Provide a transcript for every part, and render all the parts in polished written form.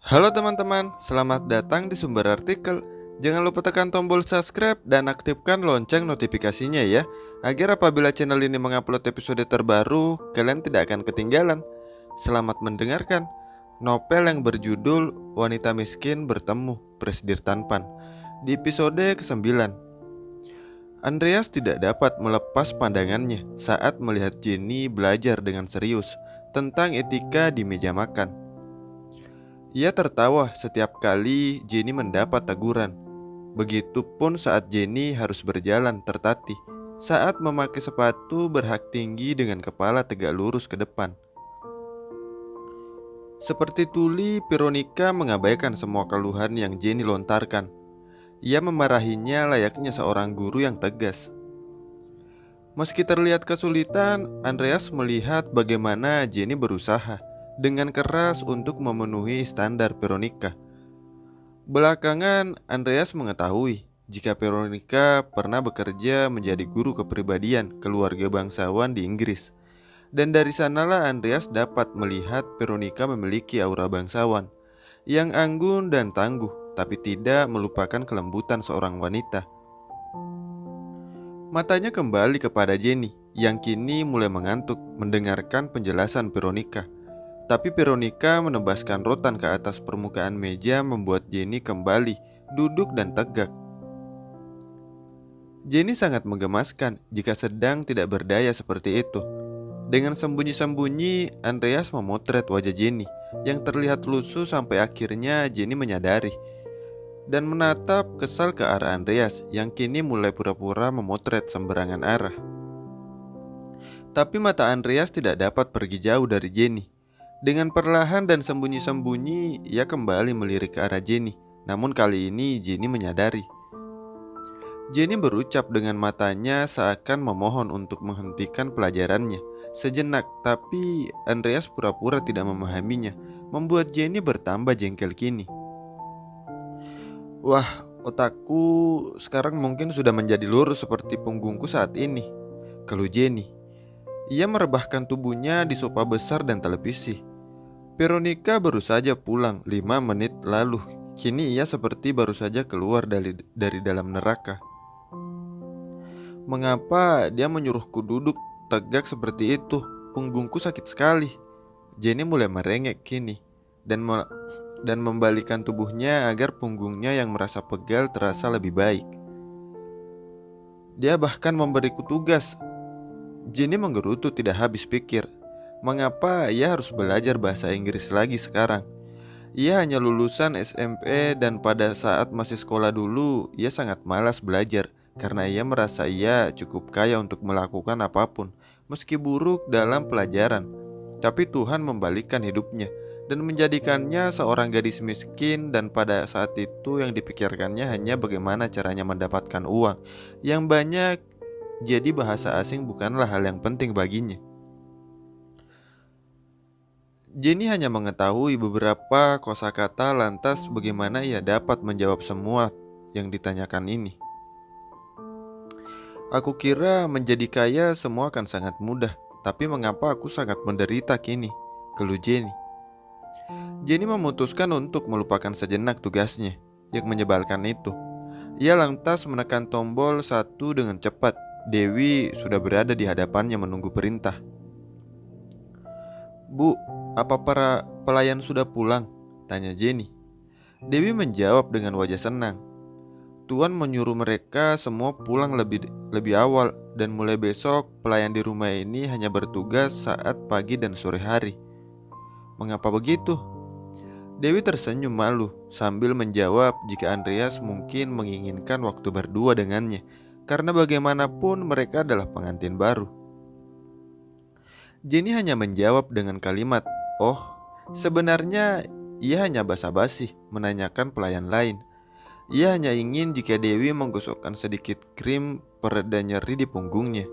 Halo teman-teman, selamat datang di Sumber Artikel. Jangan lupa tekan tombol subscribe dan aktifkan lonceng notifikasinya ya, agar apabila channel ini mengupload episode terbaru, kalian tidak akan ketinggalan. Selamat mendengarkan. Novel yang berjudul Wanita Miskin Bertemu Presidir Tanpan. Di episode ke-9, Andreas tidak dapat melepas pandangannya saat melihat Jenny belajar dengan serius tentang etika di meja makan. Ia tertawa setiap kali Jenny mendapat teguran. Begitupun saat Jenny harus berjalan tertatih saat memakai sepatu berhak tinggi dengan kepala tegak lurus ke depan. Seperti tuli, Veronica mengabaikan semua keluhan yang Jenny lontarkan. Ia memarahinya layaknya seorang guru yang tegas. Meski terlihat kesulitan, Andreas melihat bagaimana Jenny berusaha dengan keras untuk memenuhi standar Veronica. Belakangan, Andreas mengetahui jika Veronica pernah bekerja menjadi guru kepribadian keluarga bangsawan di Inggris. Dan dari sanalah Andreas dapat melihat Veronica memiliki aura bangsawan yang anggun dan tangguh, tapi tidak melupakan kelembutan seorang wanita. Matanya kembali kepada Jenny yang kini mulai mengantuk mendengarkan penjelasan Veronica. Tapi Veronica menebaskan rotan ke atas permukaan meja membuat Jenny kembali duduk dan tegak. Jenny sangat menggemaskan jika sedang tidak berdaya seperti itu. Dengan sembunyi-sembunyi, Andreas memotret wajah Jenny yang terlihat lusuh sampai akhirnya Jenny menyadari dan menatap kesal ke arah Andreas yang kini mulai pura-pura memotret sembarangan arah. Tapi mata Andreas tidak dapat pergi jauh dari Jenny. Dengan perlahan dan sembunyi-sembunyi, ia kembali melirik ke arah Jenny. Namun kali ini Jenny menyadari. Jenny berucap dengan matanya seakan memohon untuk menghentikan pelajarannya sejenak, tapi Andreas pura-pura tidak memahaminya, membuat Jenny bertambah jengkel kini. Wah, otakku sekarang mungkin sudah menjadi lurus seperti punggungku saat ini, keluh Jenny. Ia merebahkan tubuhnya di sofa besar dan televisi. Veronica baru saja pulang 5 menit lalu. Kini ia seperti baru saja keluar dari dalam neraka. Mengapa dia menyuruhku duduk tegak seperti itu? Punggungku sakit sekali. Jenny mulai merengek kini dan membalikkan tubuhnya agar punggungnya yang merasa pegal terasa lebih baik. Dia bahkan memberiku tugas. Jenny menggerutu tidak habis pikir. Mengapa ia harus belajar bahasa Inggris lagi sekarang? Ia hanya lulusan SMP dan pada saat masih sekolah dulu, ia sangat malas belajar karena ia merasa ia cukup kaya untuk melakukan apapun, meski buruk dalam pelajaran. Tapi Tuhan membalikkan hidupnya dan menjadikannya seorang gadis miskin, dan pada saat itu yang dipikirkannya hanya bagaimana caranya mendapatkan uang yang banyak. Jadi bahasa asing bukanlah hal yang penting baginya. Jenny hanya mengetahui beberapa kosakata, lantas bagaimana ia dapat menjawab semua yang ditanyakan ini. Aku kira menjadi kaya semua akan sangat mudah, tapi mengapa aku sangat menderita kini? Keluh Jenny. Jenny memutuskan untuk melupakan sejenak tugasnya yang menyebalkan itu. Ia lantas menekan tombol 1 dengan cepat. Dewi sudah berada di hadapannya menunggu perintah. Bu, apa para pelayan sudah pulang? Tanya Jenny. Dewi menjawab dengan wajah senang. Tuan menyuruh mereka semua pulang lebih awal, dan mulai besok pelayan di rumah ini hanya bertugas saat pagi dan sore hari. Mengapa begitu? Dewi tersenyum malu sambil menjawab jika Andreas mungkin menginginkan waktu berdua dengannya, karena bagaimanapun mereka adalah pengantin baru. Jenny hanya menjawab dengan kalimat, "Oh, sebenarnya ia hanya basa-basi menanyakan pelayan lain. Ia hanya ingin jika Dewi menggosokkan sedikit krim pereda nyeri di punggungnya."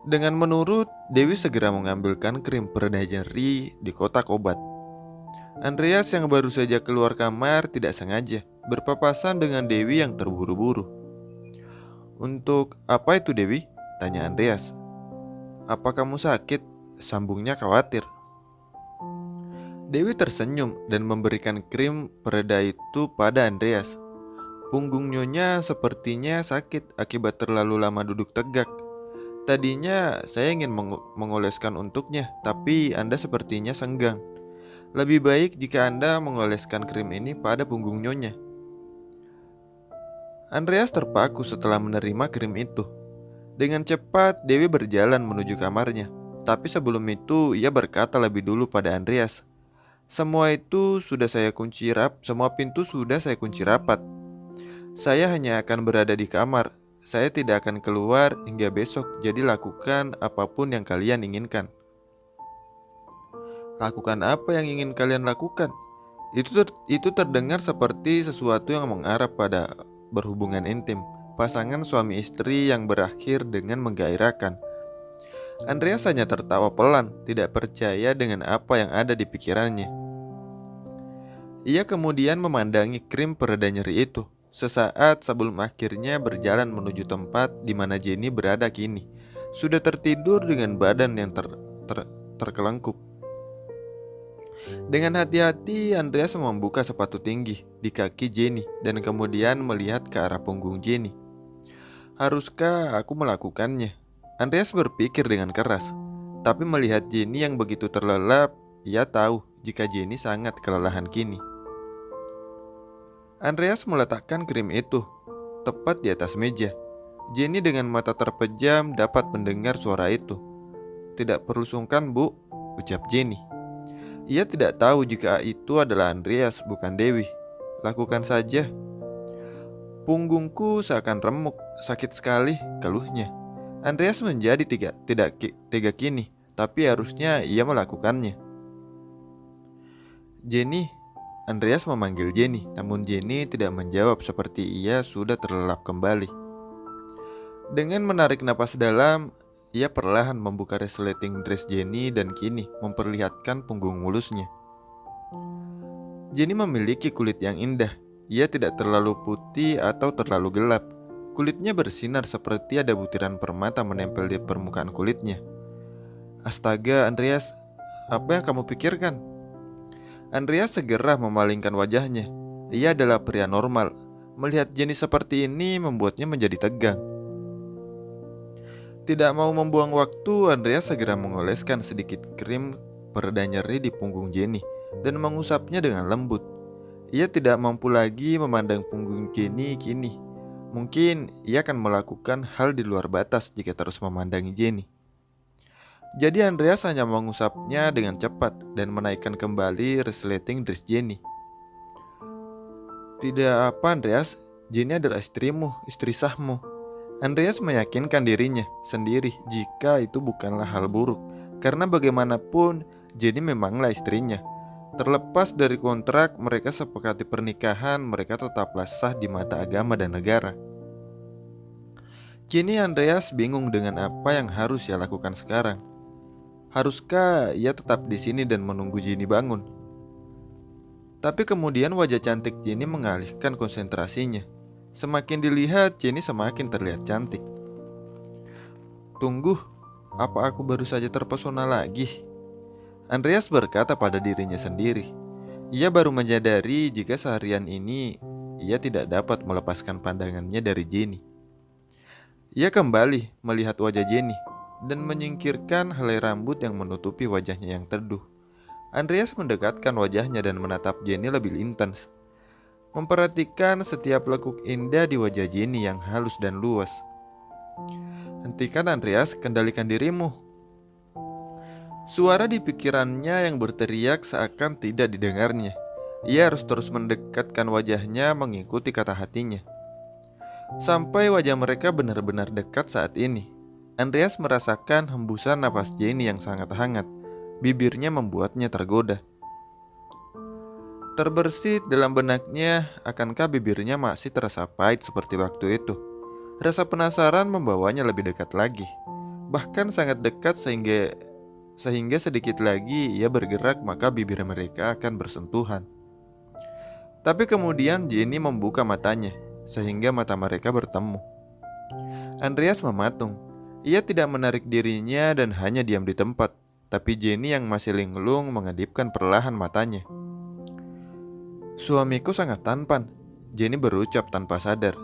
Dengan menurut, Dewi segera mengambilkan krim pereda nyeri di kotak obat. Andreas yang baru saja keluar kamar tidak sengaja berpapasan dengan Dewi yang terburu-buru. "Untuk apa itu, Dewi?" tanya Andreas. "Apa kamu sakit?" sambungnya khawatir. Dewi tersenyum dan memberikan krim pereda itu pada Andreas. Punggung Nyonya sepertinya sakit akibat terlalu lama duduk tegak. Tadinya saya ingin mengoleskan untuknya, tapi Anda sepertinya senggang. Lebih baik jika Anda mengoleskan krim ini pada punggung Nyonya. Andreas terpaku setelah menerima krim itu. Dengan cepat, Dewi berjalan menuju kamarnya. Tapi sebelum itu, ia berkata lebih dulu pada Andreas, semua pintu sudah saya kunci rapat. Saya hanya akan berada di kamar. Saya tidak akan keluar hingga besok, jadi lakukan apapun yang kalian inginkan. Lakukan apa yang ingin kalian lakukan? Itu terdengar seperti sesuatu yang mengarah pada berhubungan intim, pasangan suami istri yang berakhir dengan menggairahkan. Andreas hanya tertawa pelan, tidak percaya dengan apa yang ada di pikirannya. Ia kemudian memandangi krim pereda nyeri itu. Sesaat sebelum akhirnya berjalan menuju tempat di mana Jenny berada kini, sudah tertidur dengan badan yang terkelengkup. Dengan hati-hati, Andreas membuka sepatu tinggi di kaki Jenny dan kemudian melihat ke arah punggung Jenny. Haruskah aku melakukannya? Andreas berpikir dengan keras. Tapi melihat Jenny yang begitu terlelap, ia tahu jika Jenny sangat kelelahan kini. Andreas meletakkan krim itu tepat di atas meja. Jenny dengan mata terpejam dapat mendengar suara itu. Tidak perlu sungkan, Bu, ucap Jenny. Ia tidak tahu jika itu adalah Andreas, bukan Dewi. Lakukan saja. Punggungku seakan remuk, sakit sekali, keluhnya. Andreas menjadi tidak tega kini, tapi harusnya ia melakukannya. Jenny, Andreas memanggil Jenny, namun Jenny tidak menjawab seperti ia sudah terlelap kembali. Dengan menarik napas dalam, ia perlahan membuka resleting dress Jenny dan kini memperlihatkan punggung mulusnya. Jenny memiliki kulit yang indah. Ia tidak terlalu putih atau terlalu gelap. Kulitnya bersinar seperti ada butiran permata menempel di permukaan kulitnya. Astaga, Andreas, apa yang kamu pikirkan? Andreas segera memalingkan wajahnya. Ia adalah pria normal. Melihat Jenny seperti ini membuatnya menjadi tegang. Tidak mau membuang waktu, Andreas segera mengoleskan sedikit krim pereda nyeri di punggung Jenny dan mengusapnya dengan lembut. Ia tidak mampu lagi memandang punggung Jenny kini. Mungkin ia akan melakukan hal di luar batas jika terus memandangi Jenny. Jadi Andreas hanya mengusapnya dengan cepat dan menaikkan kembali resleting dress Jenny. Tidak apa, Andreas, Jenny adalah istrimu, istri sahmu. Andreas meyakinkan dirinya sendiri jika itu bukanlah hal buruk, karena bagaimanapun Jenny memanglah istrinya. Terlepas dari kontrak mereka sepakati pernikahan, mereka tetaplah sah di mata agama dan negara. Kini Andreas bingung dengan apa yang harus ia lakukan sekarang. Haruskah ia tetap di sini dan menunggu Jenny bangun? Tapi kemudian wajah cantik Jenny mengalihkan konsentrasinya. Semakin dilihat, Jenny semakin terlihat cantik. Tunggu, apa aku baru saja terpesona lagi? Andreas berkata pada dirinya sendiri. Ia baru menyadari jika seharian ini ia tidak dapat melepaskan pandangannya dari Jenny. Ia kembali melihat wajah Jenny dan menyingkirkan helai rambut yang menutupi wajahnya yang teduh. Andreas mendekatkan wajahnya dan menatap Jenny lebih intens, memperhatikan setiap lekuk indah di wajah Jenny yang halus dan luas. Hentikan, Andreas, kendalikan dirimu. Suara di pikirannya yang berteriak seakan tidak didengarnya. Ia harus terus mendekatkan wajahnya mengikuti kata hatinya. Sampai wajah mereka benar-benar dekat saat ini. Andreas merasakan hembusan napas Jenny yang sangat hangat. Bibirnya membuatnya tergoda. Terbersit dalam benaknya, akankah bibirnya masih terasa pahit seperti waktu itu? Rasa penasaran membawanya lebih dekat lagi. Bahkan sangat dekat sehingga sedikit lagi ia bergerak maka bibir mereka akan bersentuhan. Tapi kemudian Jenny membuka matanya, sehingga mata mereka bertemu. Andreas mematung. Ia tidak menarik dirinya dan hanya diam di tempat. tapi Jenny yang masih linglung mengedipkan perlahan matanya. Suamiku sangat tampan, Jenny berucap tanpa sadar.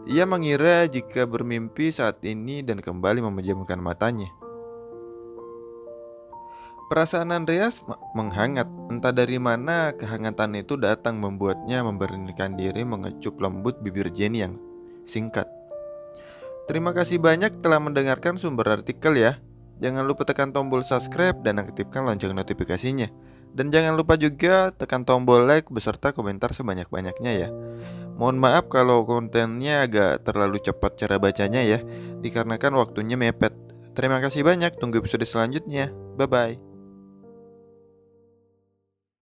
Ia mengira jika bermimpi saat ini dan kembali memejamkan matanya. Perasaan Andreas menghangat. Entah dari mana kehangatan itu datang membuatnya memberanikan diri mengecup lembut bibir Jenny yang singkat. Terima kasih banyak telah mendengarkan sumber artikel ya. Jangan lupa tekan tombol subscribe dan aktifkan lonceng notifikasinya. Dan jangan lupa juga tekan tombol like beserta komentar sebanyak-banyaknya ya. Mohon maaf kalau kontennya agak terlalu cepat cara bacanya ya, dikarenakan waktunya mepet. Terima kasih banyak, tunggu episode selanjutnya. Bye-bye.